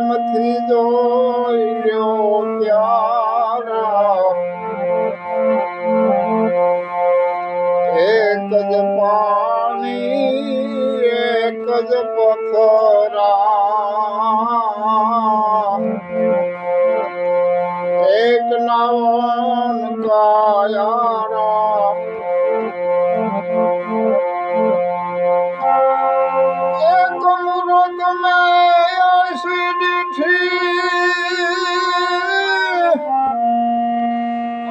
પ્રેમથી જોઈ લ્યો પ્યારા, એક જ પાણી એક જ પથરા, એક નાવન કાયારા, એક મૃત મેં એસિડિટી,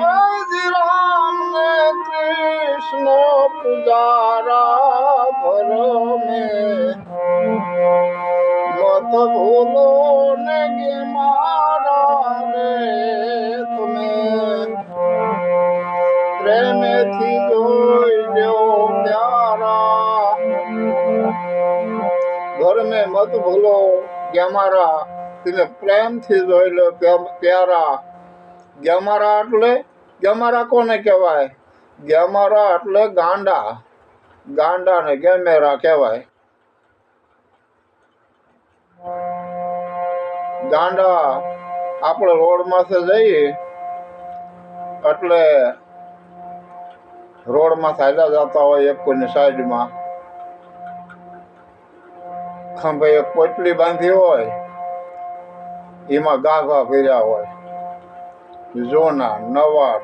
આજ રામ ને કૃષ્ણ પુજારા ભર में मत भूलो ने गे मारा रे तुम्हें प्रेम थी जोई लो प्यारा, घर में मत भूलो ग्यामारा तुम्हें प्रेम थी जोई लो प्यारा। ग्यामारा એટલે ગ્યામારા કોને કહેવાય? ગ્યામારા એટલે ગાંડા, ગાંડા ને ગેમેરા કહેવાય। ગાંડા આપણે રોડ માથે જઈએ એટલે રોડ માં ચાલ્યા જતા હોય, એક કોઈની સાઈડમાં ખંભે એક પોટલી બાંધી હોય, એમાં ગાભા ભર્યા હોય, જોના નવા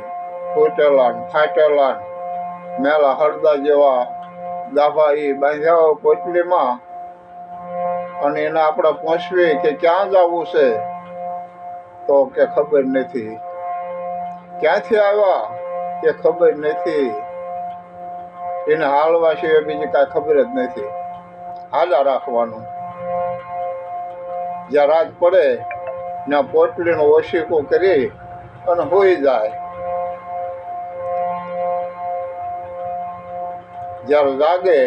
તૂટેલા ફાટેલા મેલા હળદા જેવા ગાભા એ બાંધ્યા હોય પોટલીમાં, અને એને આપણે પૂછવી કે ક્યાં જવું છે તો કે ખબર નથી, ક્યાંથી આવ્યા કે ખબર નથી, એને હાલવા સિવાય બીજી કાંઈ ખબર જ નથી, હાલા રાખવાનું। જ્યાં રાત પડે ત્યાં પોટલીનો ઓશીકો કરી અને હોઈ જાય, જ્યારે જાગે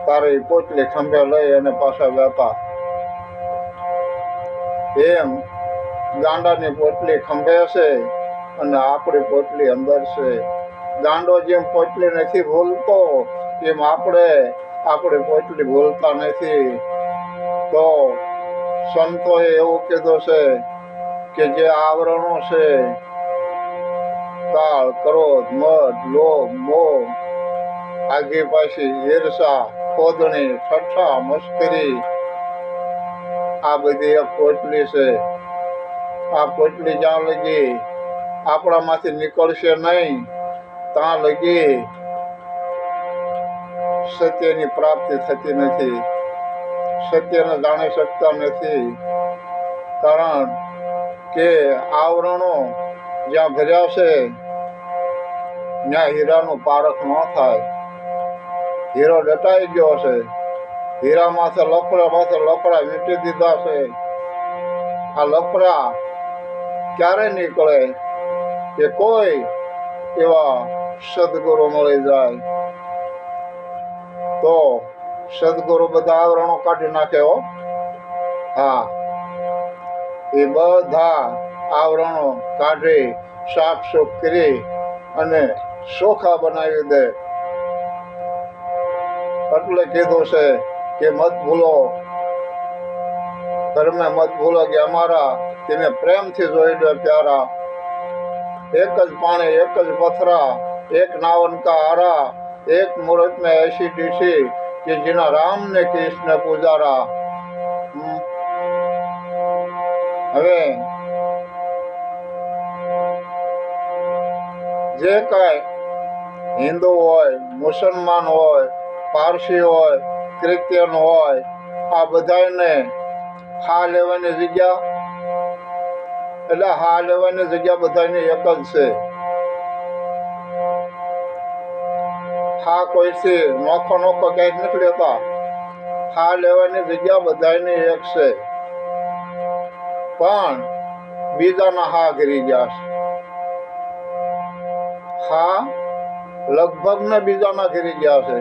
તારે પોટલી ખંભે લઈ અને પાછા વેપા। એમ ગાંડાની પોટલી ખંભે છે અને આપણી પોટલી અંદર છે। ગાંડો જેમ પોટલી નથી ભૂલતો એમ આપણે આપણી પોટલી ભૂલતા નથી। તો સંતોએ એવું કીધું છે કે જે આવરણો છે, કાળ, ક્રોધ, મદ, લોભ, મોહ, આગી પાછી, ઈર્ષા, ખોદણી, ઠઠ્ઠા, મસ્કરી, આ બધી એક પોટલી છે। આ પોટલી જ્યાં લગી આપણામાંથી નીકળશે નહીં ત્યાં લગી સત્યની પ્રાપ્તિ થતી નથી, સત્યને જાણી શકતા નથી। કારણ કે આવરણો જ્યાં ભર્યા છે ત્યાં હીરાનું પારખ ન થાય। હીરો દટાઈ ગયો છે, હીરા માથે લફડા વીંટી દીધા છે। આ લફડા ક્યારે નીકળે કે કોઈ એવા સદગુરુ મળી જાય તો સદગુરુ બધા આવરણો કાઢી નાખે હો। હા, એ બધા આવરણો કાઢી સાફ સુફ કરી અને ચોખા બનાવી દે। એટલે કીધું છે કે મત ભૂલો घर में मत भूलो कि हमारा तेने प्रेम थी जोई लो प्यारा, एक ज पानी एक ज पथरा, एक नावन का आरा, एक मुहूर्त में ऐसी डिशी कि जिना राम ने कृष्ण पूजारा। હવે જે કાંઈ હિન્દુ હોય, મુસલમાન હોય, પારસી હોય, ક્રિશ્ચિયન હોય, આ બધાને હા લેવાની જગ્યા એટલે હા લેવાની જગ્યા બધાની એક જ છે। હા કોઈથી નોખો નોખો ક્યાંય નથી લેતા, હા લેવાની જગ્યા બધાની એક છે। પણ બીજાના હા ઘરી ગયા છે, હા લગભગ ને બીજાના ઘરી ગયા છે।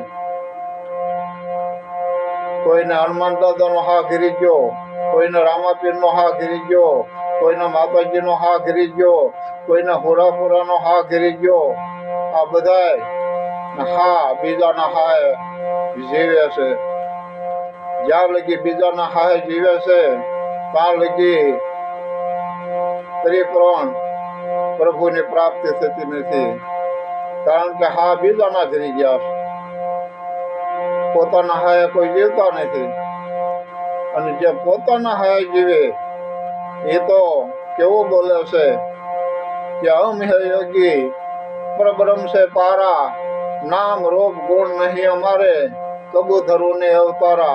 કોઈને હનુમાન દાદાનો હા ઘરી ગયો, કોઈને રામાપીરનો હા ઘરી ગયો, કોઈને માતાજીનો હા ઘરી ગયો, કોઈને હોરાપુરાનો હા ઘરી ગયો। આ બધાય હા બીજાના હા જીવે છે। જ્યાં લગી બીજાના હાય જીવે છે ત્યાં લગી પરિપૂર્ણ પ્રભુની પ્રાપ્તિ થતી નથી. કારણ કે હા બીજાના જ રહી ગયા છે, પોતાના હાય કોઈ જીવતા નથી. અને જે પોતાના હાય જીવે એ તો કેવું બોલે છે કે હમ હે યોગી પરબ્રહ્મ से पारा, नाम रूप गुण नहीं हमारे, कबूतरों ने अवतारा.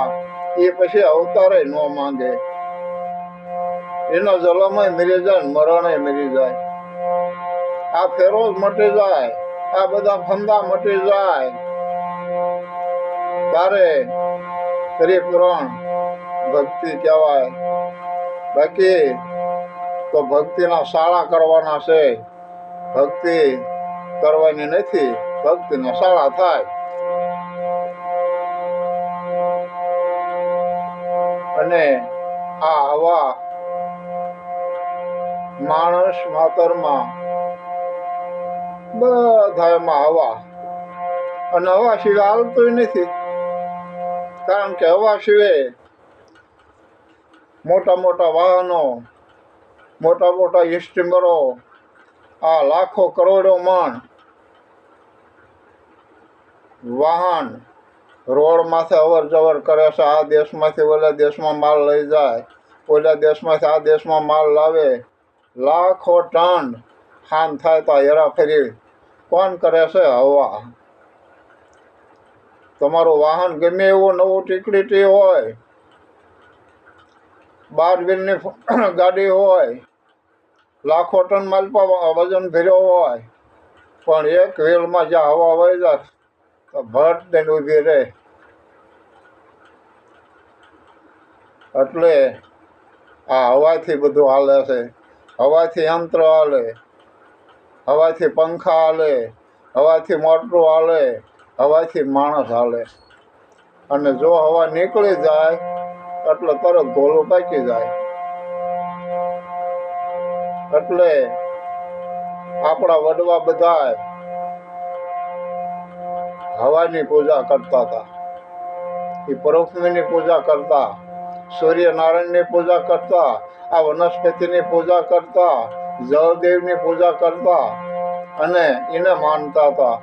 એ પછી અવતારે ન માંગે, એનો જલમય મરી જાય, મરણે મરી જાય, આ ફેરો જ મટી જાય, આ બધા ફંદા મટી જાય, ત્યારે પરિપૂર્ણ ભક્તિ કહેવાય. બાકી તો ભક્તિના શાળા કરવાના છે, ભક્તિ કરવાની નથી, ભક્તિના શાળા થાય. અને આ આવા માણસ માતરમાં બધા એમાં હવા, અને હવા સિવાય હાલતું નથી. કારણ કે હવા સિવાય મોટા મોટા વાહનો, મોટા મોટા સ્ટીમરો, આ લાખો કરોડો મણ વાહન રોડ માથે અવર જવર કરે છે. આ દેશમાંથી ઓલા દેશમાં માલ લઈ જાય, ઓલા દેશમાંથી આ દેશમાં માલ લાવે, લાખો ટન હાન થાય તો હેરાફેરી કોણ કરે છે? હવા. તમારું વાહન ગમે એવું નવું ટીકડીટી હોય, 12 વ્હીલની ગાડી હોય, લાખો ટન માલપા વજન ભર્યો હોય, પણ એક વ્હીલમાં જ્યાં હવા વહી જાય તો ભટ દઈને ઊભી રહે. એટલે આ હવાથી બધું હાલે છે. હવાથી યંત્ર હાલે, હવાથી પંખા હાલે, હવાથી મોટરું હાલે, હવાથી માણસ હાલે. અને જો હવા નીકળી જાય એટલે તરત ગોલું પાકી જાય. એટલે આપણા વડવા બધા હવાની પૂજા કરતા હતા, એ પરોક્ષની પૂજા કરતા, સૂર્યનારાયણની પૂજા કરતા, આ વનસ્પતિની પૂજા કરતા, જળદેવની પૂજા કરતા અને એને માનતા હતા.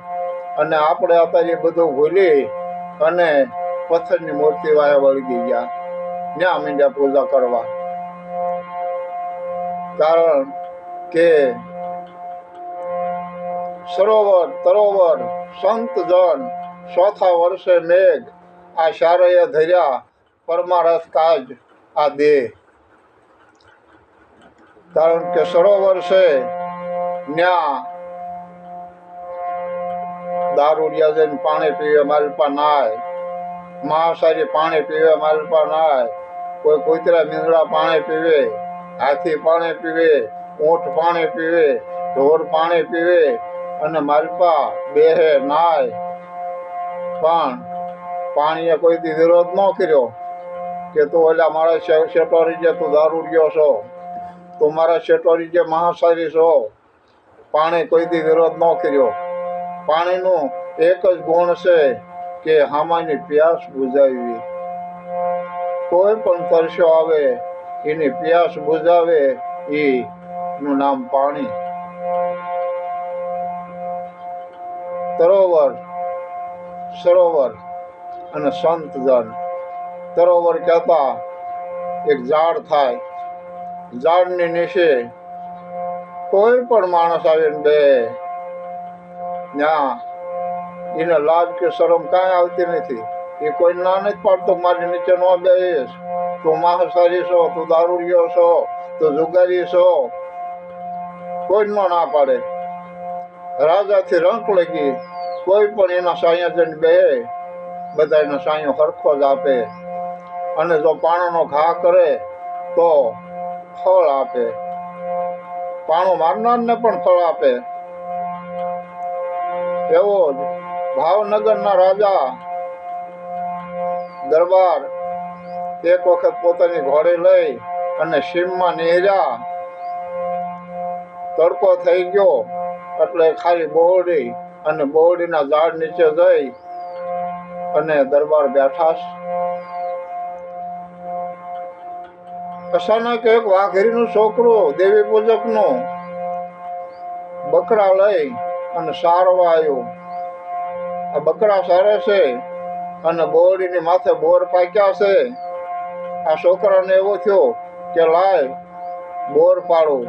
અને આપણે અત્યારે એ બધું ભૂલી અને પથ્થરની મૂર્તિ વાયા વળગી ગયા, ત્યાં મીંડ્યા પૂજા કરવા. કારણ કે સરોવર તરોવર સંત જન ચોથા વર્ષે મેઘ, આ શારય ધર્યા પરમારથ કાજ આ દેહ. કારણ કે સરોવર છે ન્યા દારૂડિયા જઈને પાણી પીવે, માલપા નાય, મહાસારી પાણી પીવે, માલપા નાય, કોઈ કૂતરા મીંદડા પાણી પીવે, હાથી પાણી પીવે, ઊંટ પાણી પીવે, ઢોર પાણી પીવે, અને માલપા બેહે નાય. પણ પાણીએ કોઈ દી વિરોધ ન કર્યો કે તું ઓલા મારા શેટોરી જે તું દારૂડિયો છો, તું મારા શેટોરી જે મહાસારી છો. પાણી કોઈ દી વિરોધ ન કર્યો. પાણીનું એક જ ગુણ છે કે હામાની પ્યાસ બુઝાવી. કોઈ પણ તરસ્યો આવે એની પ્યાસ બુઝાવે, એનું નામ પાણી. તરોવર સરોવર અને સંત જન. તરોવર કહેતા એક ઝાડ થાય, ઝાડની નીચે કોઈ પણ માણસ આવીને બે, ત્યાં એને લાજ કે શરમ કાંઈ આવતી નથી. એ કોઈ ના નથી પાડતો મારી નીચે ન બેસીશ, તું મહાસારી છો, તું દારૂડિયો છો, તું જુગારી છો, કોઈ ન ના પાડે. રાજાથી રંક લગી કોઈ પણ એના સાયા જઈને બે, બધા એનો સાયો સરખો જ આપે. અને જો પાણાનો ઘા કરે તો ફળ આપે, પાણો મારનારને પણ ફળ આપે. એવો જ ભાવનગરના રાજા દરબાર એક વખત પોતાની ઘોડી લઈ અને સીમમાં નિહર્યા. તડકો થઈ ગયો એટલે ખાલી બોરડી, અને બોરડીના ઝાડ નીચે જઈ અને દરબાર બેઠા. અચાનક એક વાઘરીનું છોકરું દેવી પૂજકનું બકરા લઈ અને સારવા આવ્યું. આ બકરા સારે છે અને બોરડીની માથે બોર પાક્યા છે. આ છોકરાને એવો થયો કે લાય બોર પાડું.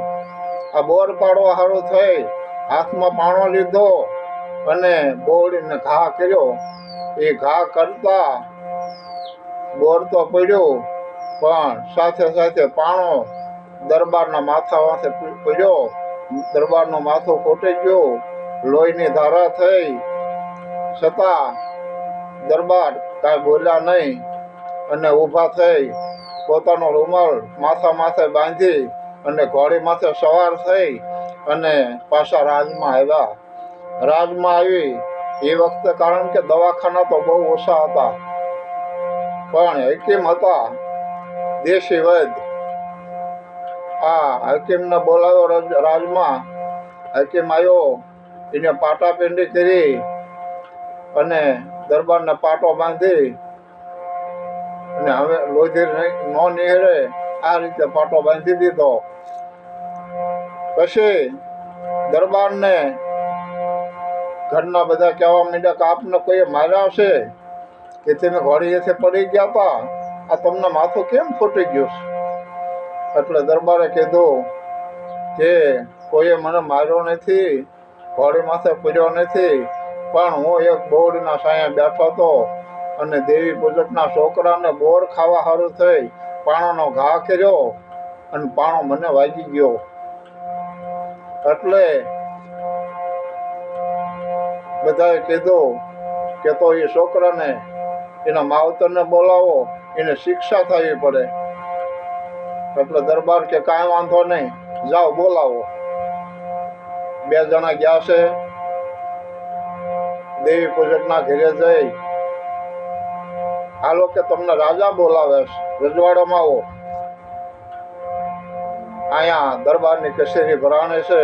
આ બોર પાડવા સારું થઈ હાથમાં પાણો લીધો અને બોરડીને ઘા કર્યો. એ ઘા કરતા બોર તો પડ્યો, પણ સાથે સાથે પાણો દરબારના માથા માથે પડ્યો. દરબારનું માથું ફૂટી ગયું, લોહીની ધારા થઈ. છતાં દરબાર કાંઈ બોલ્યા નહીં અને ઊભા થઈ પોતાનો રૂમાલ માથા માથે બાંધી અને ઘોડી માથે સવાર થઈ અને પાછા રાજમાં આવ્યા. રાજમાં આવી એ વખતે, કારણ કે દવાખાના તો બહુ ઓછા હતા, પણ હકીમ હતા દેશી વૈદ. આ હકીમને બોલાવ્યો રાજમાં. હકીમ આવ્યો, એને પાટાપિંડી કરી અને દરબારને પાટો બાંધી અને હવે લોહી ન નીહળે આ રીતે પાટો બાંધી દીધો. પછી દરબારને ઘરના બધા કહેવા માંડ્યા કે આપને કોઈએ માર્યા છે કે તમે ઘોડીએથી પડી ગયા હતા, આ તમને માથું કેમ ફૂટી ગયું છે? એટલે દરબારે કીધું કે કોઈએ મને માર્યો નથી, ઘોડી માથે પડ્યો નથી, પણ હું એક બોરડીના સાયા બેઠો હતો અને દેવી પૂજકના છોકરાને બોર ખાવા સારું થઈ પાણાનો ઘા કર્યો અને પાણો મને વાગી ગયો. એટલે બધાએ કીધું કે તો એ છોકરાને એના માવતરને બોલાવો, એને શિક્ષા થવી પડે. એટલે દરબાર કે કાંઈ વાંધો નહીં, જાઓ બોલાવો. 2 જણા ગયા છે દેવી પૂજકના ઘરે જઈ, હાલો કે તમને રાજા બોલાવે છે, રજવાડામાં આવો. અહીંયા દરબારની કચેરી ભરાણે છે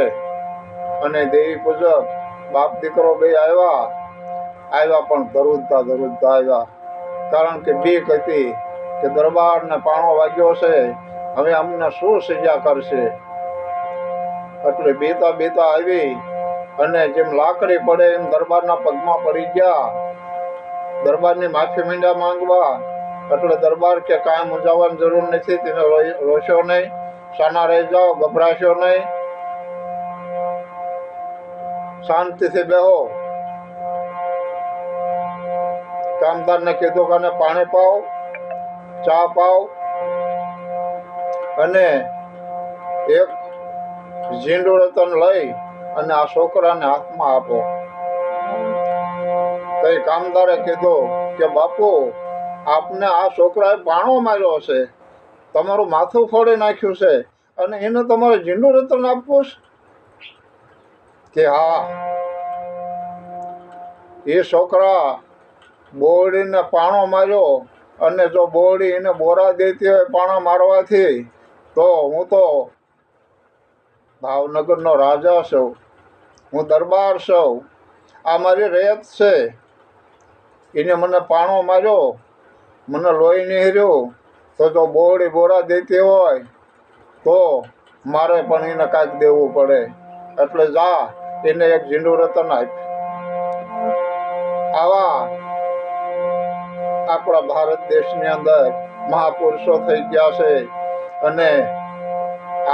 અને દેવી પૂજક બાપ દીકરો બે આવ્યા પણ ધરુજતા આવ્યા. કારણ કે બીક હતી કે દરબારને પાણો વાગ્યો છે, હવે અમને શું સજા કરશે. એટલે બેતા આવી અને જેમ લાકડી પડે એમ દરબારના પગમાં પડી ગયા. દરબારની માફી માંડ્યા માંગવા. એટલે દરબાર કે કાંઈ મૂંઝાવવાની જરૂર નથી, તમે રોશો નહીં, શાના રહી જાઓ, ગભરાશો નહીં, શાંતિથી બેહો. કામદારને કીધું કે પાણી પાવ, ચા પાવ અને એક ઝીંડું રતન લઈ અને આ છોકરાને હાથમાં આપો. તો એ કામદારે કીધું કે બાપુ, આપને આ છોકરાએ પાણો માર્યો છે, તમારું માથું ફોડી નાખ્યું છે અને એને તમારે ઝીંડું રતન આપવું છે? કે હા, એ છોકરા બોરડીને પાણો માર્યો અને જો બોરડી એને બોરા દેતી હોય પાણા મારવાથી, તો હું તો ભાવનગરનો રાજા છું, હું દરબાર છું, આ મારી રેત છે. એને મને પાણો માર્યો, મને લોહી નીહર્યું, તો જો બોરડી બોરા દેતી હોય તો મારે પણ એને કાંઈક દેવું પડે. એટલે જા, એને એક ઝીંડું રતન આપ. આવા આપણા ભારત દેશની અંદર મહાપુરુષો થઈ ગયા છે. અને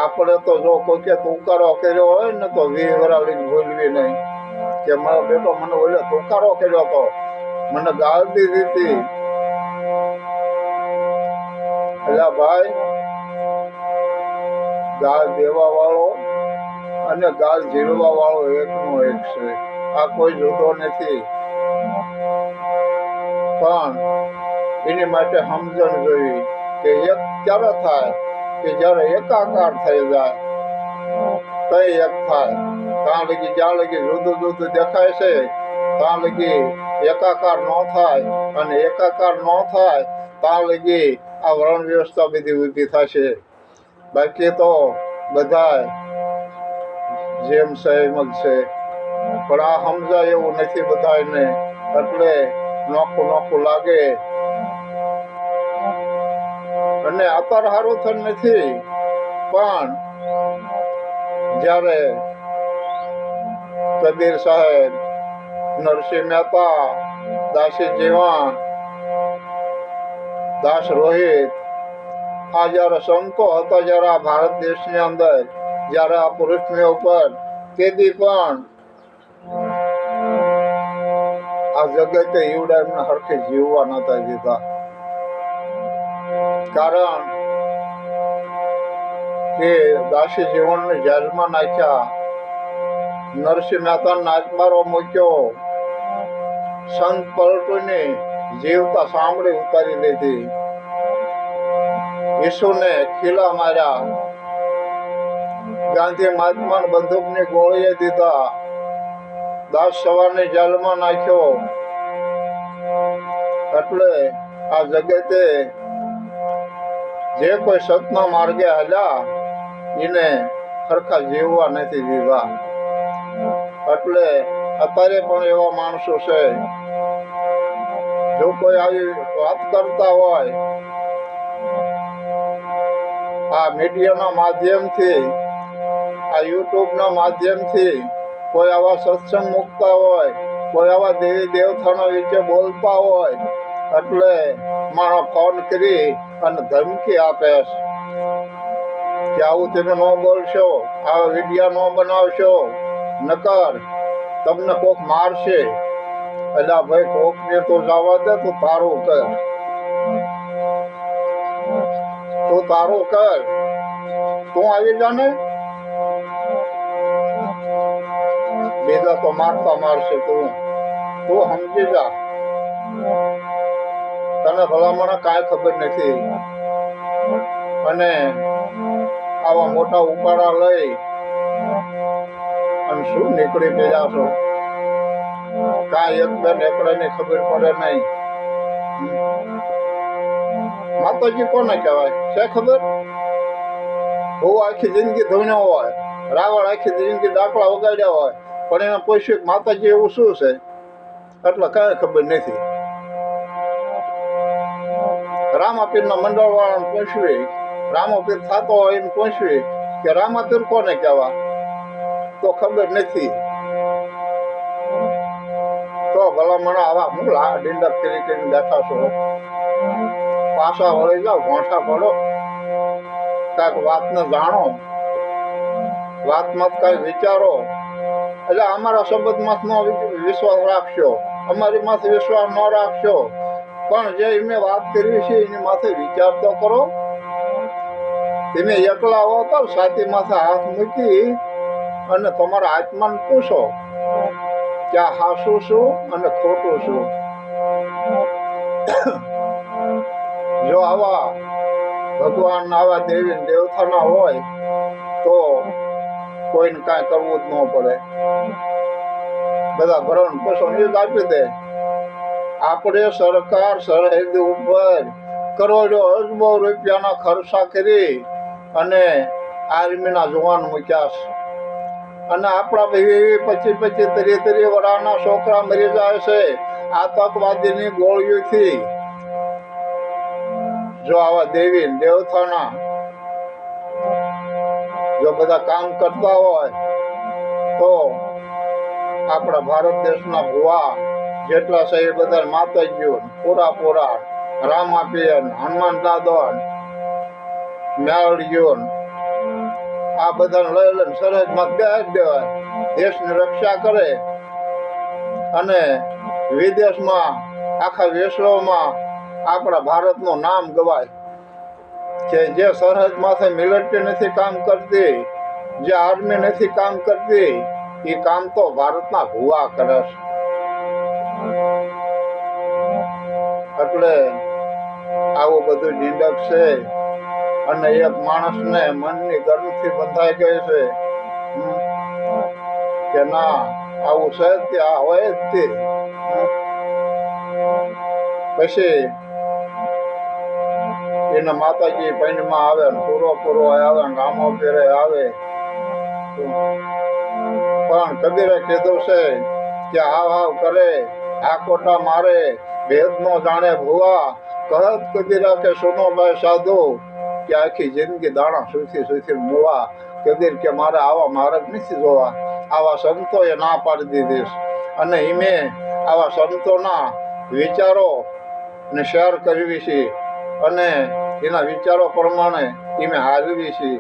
આપણે તો જો કોઈ કે તુકારો કર્યો હોય ને તો 20 વરાળી ભૂલવી નહીં કે મારો બેટો મને ઓલે તુકારો કર્યો તો, મને ગાળ દીધી હતી. એટલે ભાઈ, ગાળ દેવા વાળો અને ગાળ ઝીલવા વાળો એકનો એક છે, આ કોઈ જુદો નથી. પણ એની માટે સમજણ જોઈ કે એક ક્યારે થાય કે જ્યારે એકાકાર થઈ જાય, કઈ એક થાય. ત્યાં લગી જ્યાં લગી જુદું દેખાય છે ત્યાં લગી એકાકાર ન થાય, અને એકાકાર ન થાય ત્યાં લગી આ વર્ણ વ્યવસ્થા બધી ઊભી થશે. બાકી તો બધા જેમ સહેમ જ છે, પણ આ સમજાય એવું નથી બધાને. એટલે નોખું લાગે અને અત્યારે સારું થયું નથી, પણ જ્યારે કબીર સાહેબ, નરસિંહ મહેતા, દાસી જીવણ, દાસ રોહિત, આ જયારે સંતો હતા, જયારે આ ભારત દેશની અંદર, જયારે આ પૃથ્વી ઉપર, તેથી પણ આ જગતે ઈવડા એમને હરખી જીવવા નતા દીધા. કારણ કે દાસી જીવનને જેલમાં નાખ્યા, નરસિંહ મહેતાને આત્મારો મૂક્યો, સંત પલટુની જીવતા સાંભળી ઉતારી લીધી, ઈસુને ખીલા માર્યા, ગાંધી મહાત્માને બંદૂકની ગોળીએ દીધા, દાસ સવારની જેલમાં નાખ્યો. એટલે આ જગતે જે કોઈ સતના માર્ગે હાલ્યા એને સરખા જીવવા નથી દીધા. એટલે અત્યારે પણ એવા માણસો છે, જો કોઈ આવી વાત કરતા હોય આ મીડિયાના માધ્યમથી, આ યુટ્યુબના માધ્યમથી, કોઈ આવા સત્સંગ મૂકતા હોય, કોઈ આવા દેવી દેવતાના વિશે બોલતા હોય, એટલે માણસ ફોન કરી અને ધમકી આપે કે આવું તમે ન બોલશો, આવા વિડીયો ન બનાવશો, નકર તમને કોક મારશે. એટલે ભાઈ કોક ને તો જવા દે, તું તારું કર, તું તારું કર, તું આવી જાને, બીજા તો મારતા મારશે, તું સમજી જા. તને ભલામણ કાંઈ ખબર નથી. અને આવા મોટા ઉપાડા લઈ અને શું નીકળી ગયા છો? કાંઈ એક બે નેકડાની ખબર પડે નહીં. માતાજી કોને કહેવાય છે ખબર? બહુ આખી જિંદગી ધોણ્યો હોય, રાવણ આખી જિંદગી દાખલા વગાડ્યા હોય, પણ એને પૂછ્યું માતાજી એવું શું છે, એટલે કાંઈ ખબર નથી. રામાપીરના મંડળ વાળાને પૂછવી, રામાપીર થતો હોય એને પૂછવી કે રામાપીર કોને કહેવા, તો ખબર નથી. તો ભલામણ આવા હું ડીંડક કરી કરીને બેઠા છો? પાછા વળી જાઓ, ઘોંઠા પડો, કાંઈક વાતને જાણો, વાતમાં કાંઈ વિચારો. એટલે અમારા શબ્દમાં વિશ્વાસ રાખશો, અમારી માથે વિશ્વાસ ન રાખશો, પણ જે એમને વાત કરવી છે એની માથે વિચાર તો કરો. તમે એકલા હો તો છાતી માથે હાથ મૂકી અને તમારા આત્માને પૂછો કે આ હાસું શું અને ખોટું શું. જો આવા ભગવાન, આવા દેવી દેવતાના હોય તો કોઈને કાંઈ કરવું જ ન પડે. બધા ભરણ પોષણ એ જ આપી દે. આપણે સરકાર સરહદ ઉપર કરોડો અરબો રૂપિયાના ખર્ચા કરી અને આર્મીના જવાન મૂક્યા છે, અને આપણા 25-25, 30 વર્ષના છોકરા મરી જાય છે આતંકવાદીની ગોળીઓથી. જો આવા દેવી દેવતાના જો બધા કામ કરતા હોય તો આપણા ભારત દેશના ભુવા જેટલા છે એ બધા માતાજીઓ પૂરા રામાપીર, હનુમાન દાદા, મેળજીઓ, આ બધાને લઈ લઈને સરહદમાં બેસી દેવાય, દેશની રક્ષા કરે અને વિદેશમાં, આખા વિશ્વમાં આપણા ભારતનું નામ ગવાય. કે જે સરહદ માથે મિલિટરી નથી કામ કરતી, જે આર્મી નથી કામ કરતી, એ કામ તો ભારતના ભુવા કરે છે. એટલે આવું બધું નિંદક છે. અને એક માણસને મનની ગરમથી બંધાઈ ગઈ છે કે ના આવું છે જ, આ હોય જ તે. પછી એના માતાજી પૈણમાં આવે, પૂરો આવે, રામો પીરે આવે. પણ કબીરે કીધું છે કે હાવ કરે, આ કોટા મારે, ભેદ નો જાણે ભુવા, કહત કબીરા કે સુનો ભાઈ સાધુ કે આખી જિંદગી દાણા સુથી મોવા. કબીર કે મારે આવા માર્ગ નથી જોવા. આવા સંતોએ ના પાડી દીધી અને ઈમે આવા સંતોના વિચારો ને શેર કરવી છે અને એના વિચારો પ્રમાણે ઈમે હાલવી છે.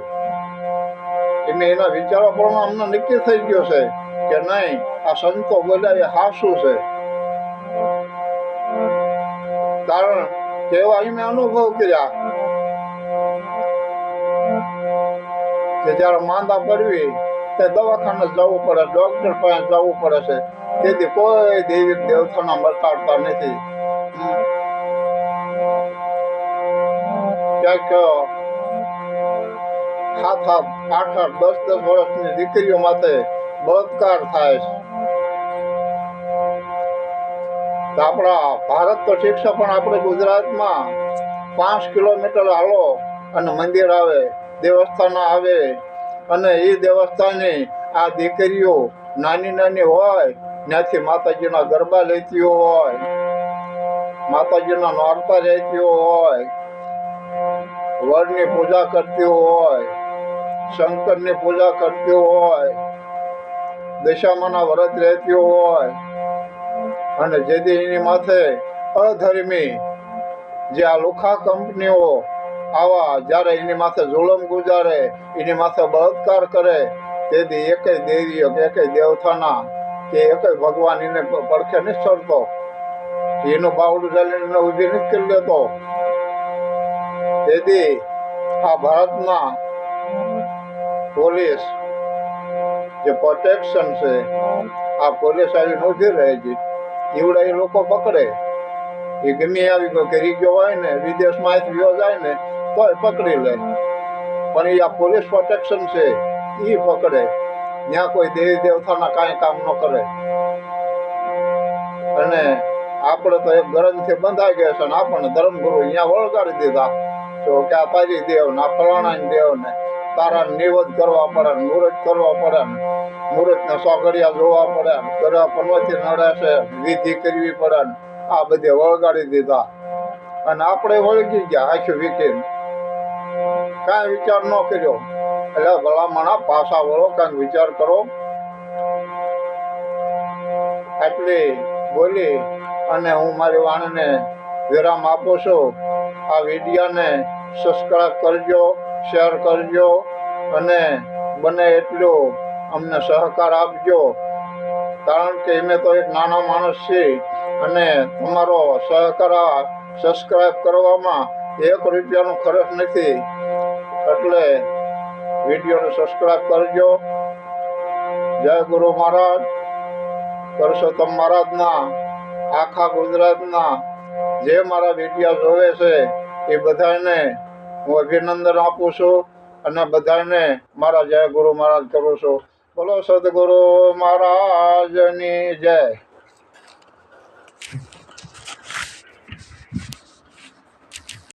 એના વિચારો પ્રમાણે અમને નક્કી થઈ ગયો છે કે નહીં, આ સંતો બોલ્યા એ હાસું છે. કારણ કે એવા અમે અનુભવ કર્યા કે જયારે માંદા પડવી તે દવાખાને જવું પડે, ડોક્ટર પાસે જવું પડે છે. તેથી કોઈ દેવી દેવતાના મટાડતા નથી. ક્યાંક 7-8, 10-10 વર્ષની દીકરીઓ માટે બળાત્કાર થાય છે. આપણા ભારત તો ઠીક છે, પણ આપણે ગુજરાતમાં 5 કિલોમીટર હાલો અને મંદિર આવે, દેવસ્થાન આવે અને એ દેવસ્થાનની આ દીકરીઓ નાની હોય ત્યાંથી માતાજીના ગરબા લેતી હોય, માતાજીના નોરતા રહેતી હોય, વડની પૂજા કરતી હોય, શંકરની પૂજા કરતી હોય, દશામાના વ્રત રહેતી હોય અને જેથી એની માથે અધર્મી જે આ લુખા કંપનીઓ આવા જ્યારે એની માથે જુલમ ગુજારે, એની માથે બળાત્કાર કરે, તેથી એકેય દેવીઓ કે એકેય દેવતાના કે એકેય ભગવાન એને પડખે નથી ચડતો, એનું બાવડું ચાલીને ઊભી નથી કરી લેતો. તેથી આ ભારતના પોલીસ જે પ્રોટેક્શન છે, આ પોલીસ આવીને ઊભી રહે છે. એવડા એ લોકો પકડે, એ ગમે આવી ઘરી ગયો હોય ને, વિદેશમાં ગયો જાય ને તોય પકડી લે, પણ એ આ પોલીસ પ્રોટેક્શન છે એ પકડે. ત્યાં કોઈ દેવી દેવતાના કાંઈ કામ ન કરે. અને આપણે તો એક ગ્રંથથી બંધાઈ ગયા છે ને આપણને ધર્મગુરુ અહીંયા વળગાડી દીધા તો કે આ તારી દેવ ને આ ફલાણા દેવ ને તારા નિવેદ કરવા પડે, મુહૂર્ત કરવા પડે, મુહૂર્ત ને સોગડિયા જોવા પડે, ઘરે પનવતી નડે છે, વિધિ કરવી પડે, આ બધે વળગાડી દીધા. અને આપણે વળગી ગયા આખી વીકીને, કાંઈ વિચાર ન કર્યો. એટલે ભલામણા પાછા વળો, કાંઈક વિચાર કરો. આટલી બોલી અને હું મારી વાણીને વિરામ આપું છું. આ વિડીયોને સબસ્ક્રાઈબ કરજો, શેર કરજો અને બને એટલું અમને સહકાર આપજો. કારણ કે અમે તો એક નાના માણસ છીએ અને તમારો સહકાર સબસ્ક્રાઈબ કરવામાં 1 રૂપિયાનો ખર્ચ નથી. એટલે વિડીયોને સબસ્ક્રાઈબ કરજો. જય ગુરુ મહારાજ. પરસોત્તમ મહારાજના આખા ગુજરાતના જે મારા વિડીયો જોવે છે એ બધાને હું અભિનંદન આપું છું અને બધાને મારા જય ગુરુ મહારાજ કરું છું. બોલો સદગુરુ મહારાજની જય.